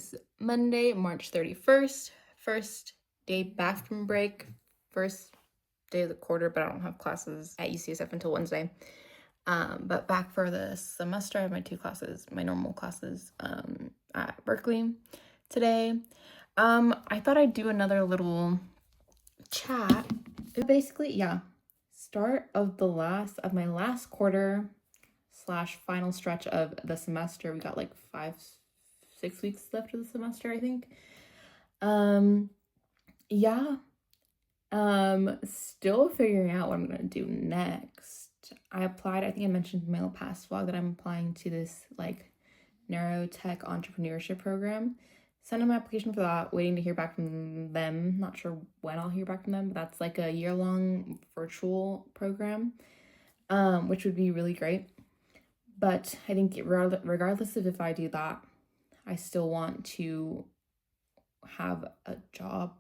is Monday, March 31st, first day back from break, first day of the quarter, but I don't have classes at UCSF until Wednesday. But back for the semester, I have my 2 classes, my normal classes at Berkeley today. I thought I'd do another little chat. Basically, yeah, start of my last quarter / final stretch of the semester. We got like 5-6 weeks left of the semester, I think. Yeah. Still figuring out what I'm gonna do next. I applied, I think I mentioned in my past vlog that I'm applying to this like neurotech entrepreneurship program. Sent in my application for that, waiting to hear back from them. Not sure when I'll hear back from them, but that's like a year-long virtual program, which would be really great. But I think regardless of if I do that, I still want to have a job.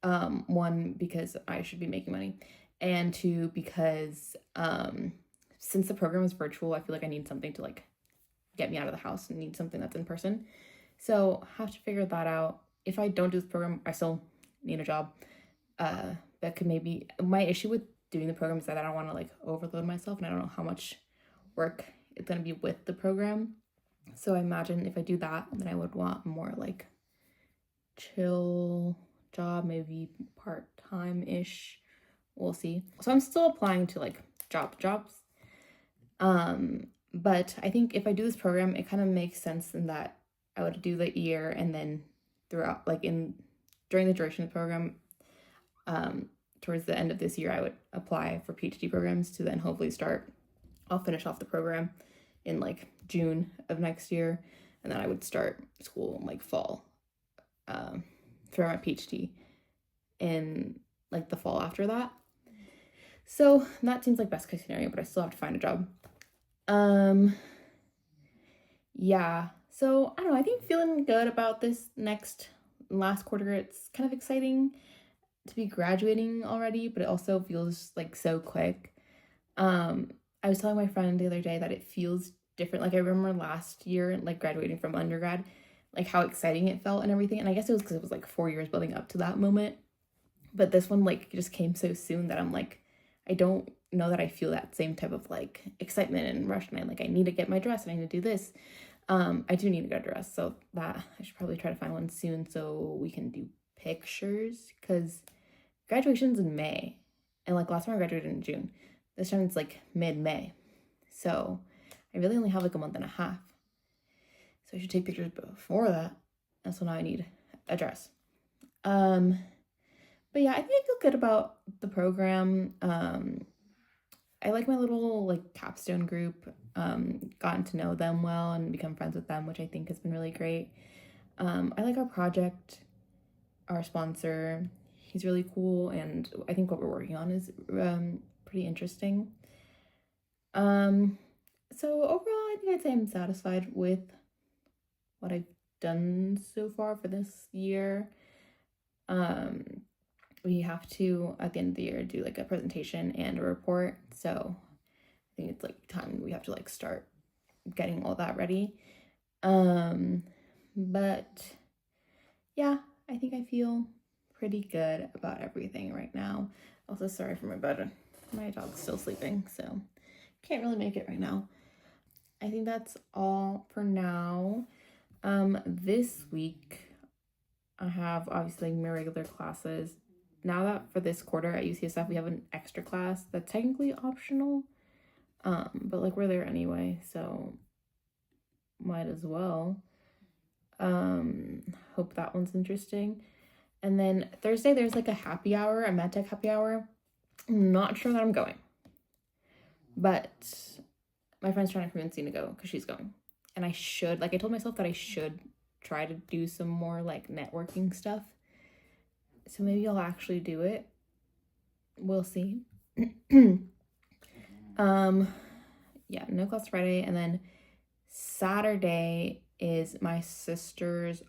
1, because I should be making money, and 2, because since the program is virtual, I feel like I need something to like get me out of the house and need something that's in person. So have to figure that out. If I don't do this program, I still need a job. That could maybe, my issue with doing the program is that I don't want to like overload myself, and I don't know how much work it's going to be with the program. So I imagine if I do that, then I would want more like chill job, maybe part-time-ish. We'll see. So I'm still applying to like jobs. But I think if I do this program, it kind of makes sense in that I would do the year, and then throughout, like during the duration of the program, towards the end of this year, I would apply for PhD programs to then hopefully I'll finish off the program in like June of next year, and then I would start school in like fall for my PhD in like the fall after that. So that seems like best case scenario, but I still have to find a job. Yeah, so I don't know, I think feeling good about this last quarter. It's kind of exciting to be graduating already, but it also feels like so quick. I was telling my friend the other day that it feels different. Like I remember last year, like graduating from undergrad, like how exciting it felt and everything. And I guess it was because it was like 4 years building up to that moment. But this one like just came so soon that I'm like, I don't know that I feel that same type of like excitement and rush. And I need to get my dress and I need to do this. I do need to get a dress, so that I should probably try to find one soon so we can do pictures, because graduation's in May, and like last time I graduated in June. This time it's like mid-May, so I really only have like a month and a half. So I should take pictures before that, and so now I need a dress. But yeah, I think I feel good about the program. I like my little like capstone group, gotten to know them well and become friends with them, which I think has been really great. I like our project, our sponsor, he's really cool, and I think what we're working on is pretty interesting. So overall, I think I'd say I'm satisfied with what I've done so far for this year. We have to, at the end of the year, do like a presentation and a report. So I think it's like time we have to like start getting all that ready. But yeah, I think I feel pretty good about everything right now. Also, sorry for my bed. My dog's still sleeping, so can't really make it right now. I think that's all for now. This week I have obviously my regular classes. Now that for this quarter at UCSF we have an extra class that's technically optional, but like we're there anyway, so might as well. Hope that one's interesting. And then Thursday there's like a happy hour, a medtech happy hour. I'm not sure that I'm going, but my friend's trying to convince me to go because she's going, and I should, like I told myself that I should try to do some more like networking stuff. So maybe I'll actually do it. We'll see. Yeah, no class Friday, and then Saturday is my sister's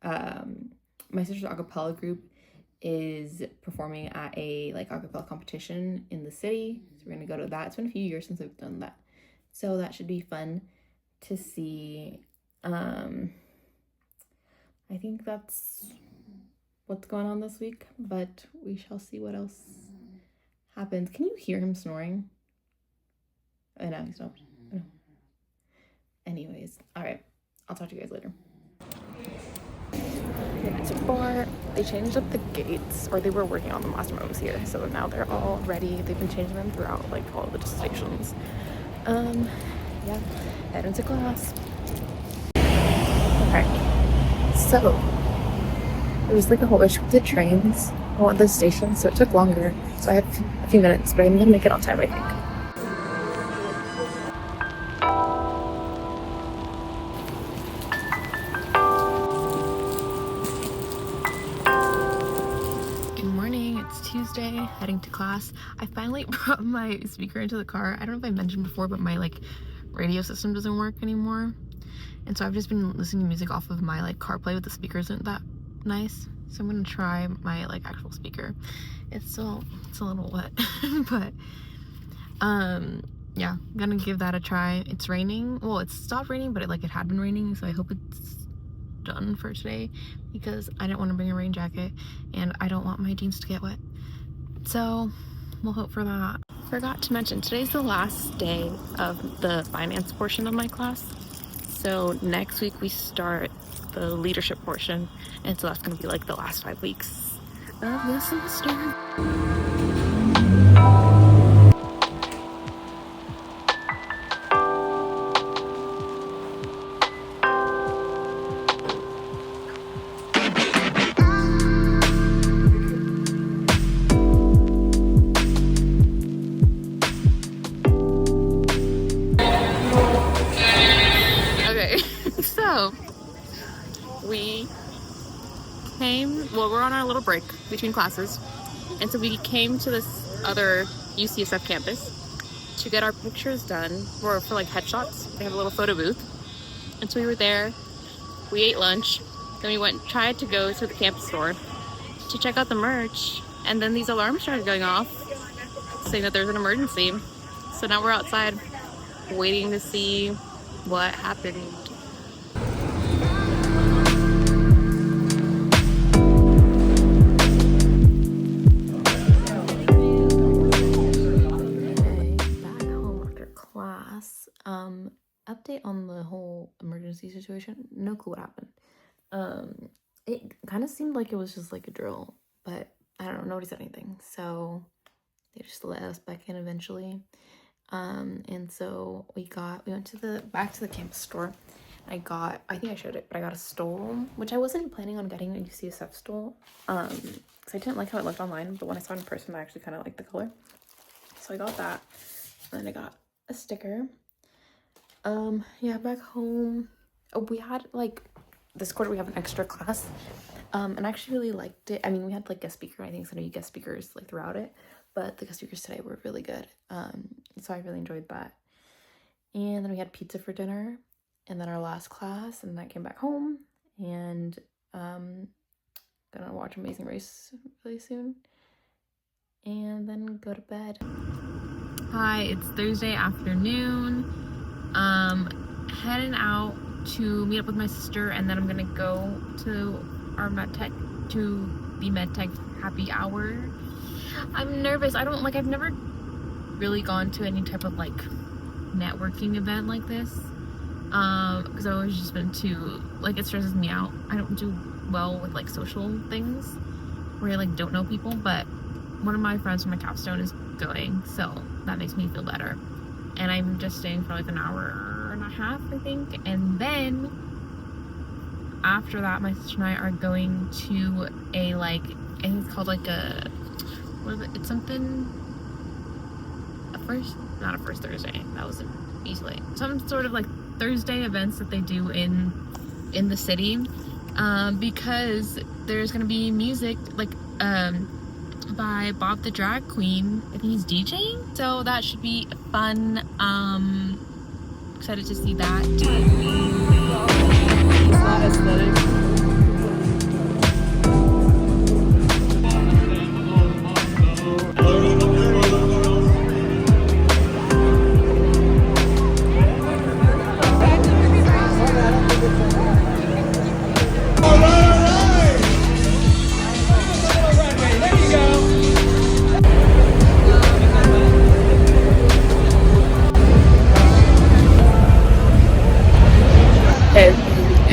acapella group is performing at a like acapella competition in the city. So we're gonna go to that. It's been a few years since I've done that, so that should be fun to see. I think that's what's going on this week, but we shall see what else happens. Can you hear him snoring? Oh, no, he's not. No. Anyways, all right. I'll talk to you guys later. So far, they changed up the gates, or they were working on them last time I was here. So now they're all ready. They've been changing them throughout like all the stations. Yeah, head into class. Okay. So it was like a whole issue with the trains on the station, so it took longer. So I have a few minutes, but I'm gonna make it on time, I think. Tuesday, heading to class. I finally brought my speaker into the car. I don't know if I mentioned before, but my like radio system doesn't work anymore, and so I've just been listening to music off of my like CarPlay with the speaker isn't that nice. So I'm gonna try my like actual speaker. It's a little wet, but yeah, I'm gonna give that a try. It's raining. Well, it stopped raining, but it had been raining, so I hope it's done for today because I didn't want to bring a rain jacket and I don't want my jeans to get wet. So we'll hope for that. Forgot to mention, today's the last day of the finance portion of my class. So next week we start the leadership portion, and so that's going to be like the last 5 weeks of the semester. We're on our little break between classes, and so we came to this other UCSF campus to get our pictures done for like headshots. They have a little photo booth, and so we were there. We ate lunch, then we tried to go to the campus store to check out the merch, and then these alarms started going off saying that there's an emergency. So now we're outside waiting to see what happened. Update on the whole emergency situation. No clue what happened. It kind of seemed like it was just like a drill, but I don't know, nobody said anything, so they just let us back in eventually. And so we went to back to the campus store. I think I showed it, but I got a stole, which I wasn't planning on getting a UCSF stole, because I didn't like how it looked online, but when I saw it in person I actually kind of liked the color, so I got that. And then I got a sticker. Yeah, back home, we had like this quarter we have an extra class, and I actually really liked it. I mean, we had like guest speaker, I think so many guest speakers like throughout it, but the guest speakers today were really good, so I really enjoyed that. And then we had pizza for dinner, and then our last class, and then I came back home, and gonna watch Amazing Race really soon, and then go to bed. Hi, it's Thursday afternoon. Heading out to meet up with my sister, and then I'm gonna go to our the medtech happy hour. I'm nervous. I've never really gone to any type of like networking event like this, because I've always just been too, like, it stresses me out. I don't do well with like social things where I like don't know people, but one of my friends from my capstone is going, so that makes me feel better. And I'm just staying for like an hour and a half, I think. And then after that, my sister and I are going to a like, I think it's called like a, what is it? It's something, not a first Thursday. That was easily some sort of like Thursday events that they do in the city, because there's gonna be music like by Bob the Drag Queen. I think he's DJing, so that should be fun. Excited to see that. It's not aesthetic. All right.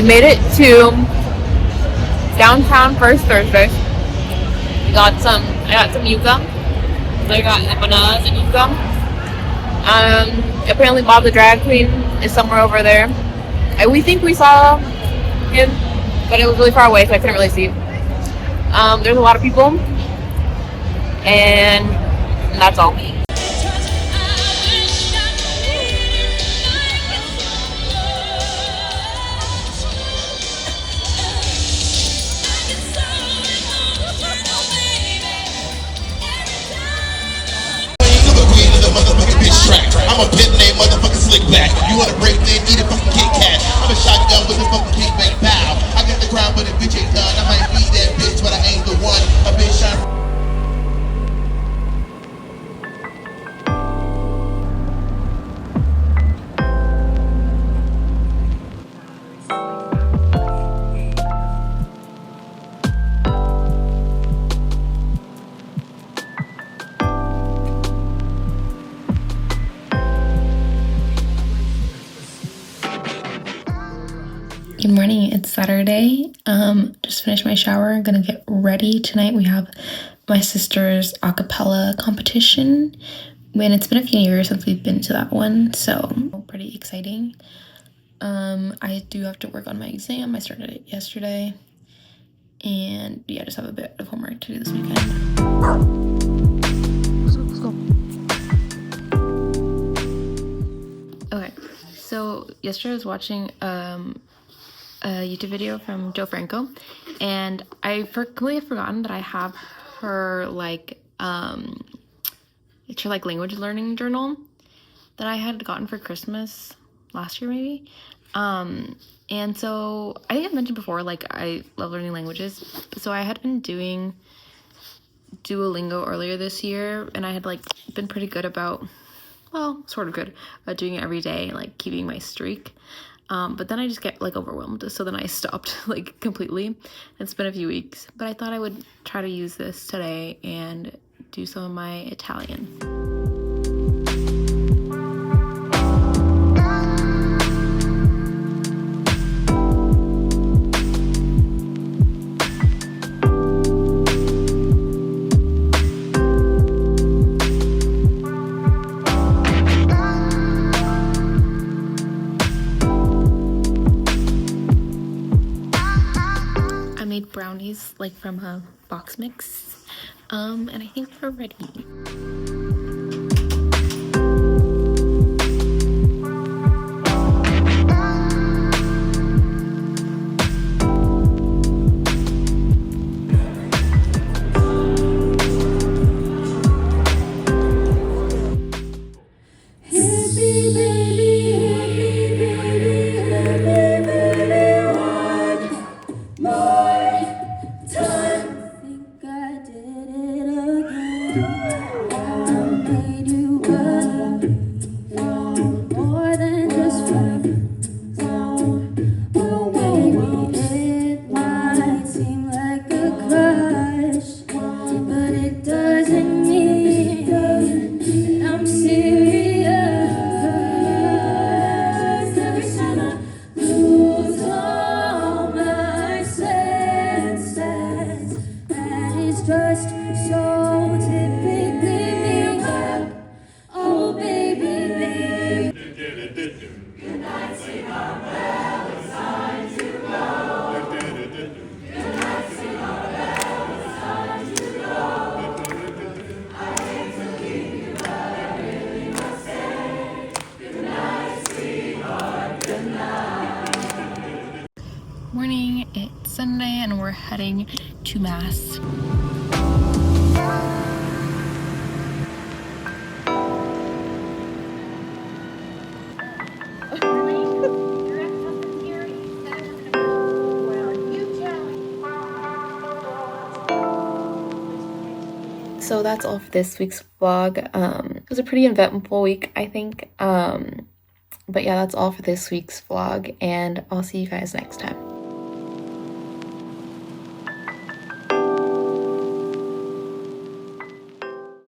We made it to downtown First Thursday. I got some yuca. I got empanadas and yuca. Apparently Bob the drag queen is somewhere over there. We think we saw him, but it was really far away, so I couldn't really see. There's a lot of people, and that's all. I'm a pit name motherfucking slick back. You wanna break then eat a fucking Kit Kat. I'm a shotgun with a fucking kick back bow. I got the crown but the bitch ain't done. I might be that bitch but I ain't the one. A bitch shot. Good morning, it's Saturday. Just finished my shower. I'm gonna get ready. Tonight we have my sister's acapella competition. And it's been a few years since we've been to that one, so pretty exciting. I do have to work on my exam. I started it yesterday. And yeah, just have a bit of homework to do this weekend. Let's go. Okay, so yesterday I was watching a YouTube video from Joe Franco, and I completely forgotten that I have her it's her language learning journal that I had gotten for Christmas last year maybe. And so I think I've mentioned before, I love learning languages, so I had been doing Duolingo earlier this year, and I had been pretty good about, well, sort of good about doing it every day, keeping my streak. But then I just get overwhelmed, so then I stopped completely. It's been a few weeks, but I thought I would try to use this today and do some of my Italian. Brownies from a box mix, and I think we're ready. Morning, it's Sunday and we're heading to Mass. So that's all for this week's vlog. It was a pretty eventful week, I think. But yeah, that's all for this week's vlog, and I'll see you guys next time.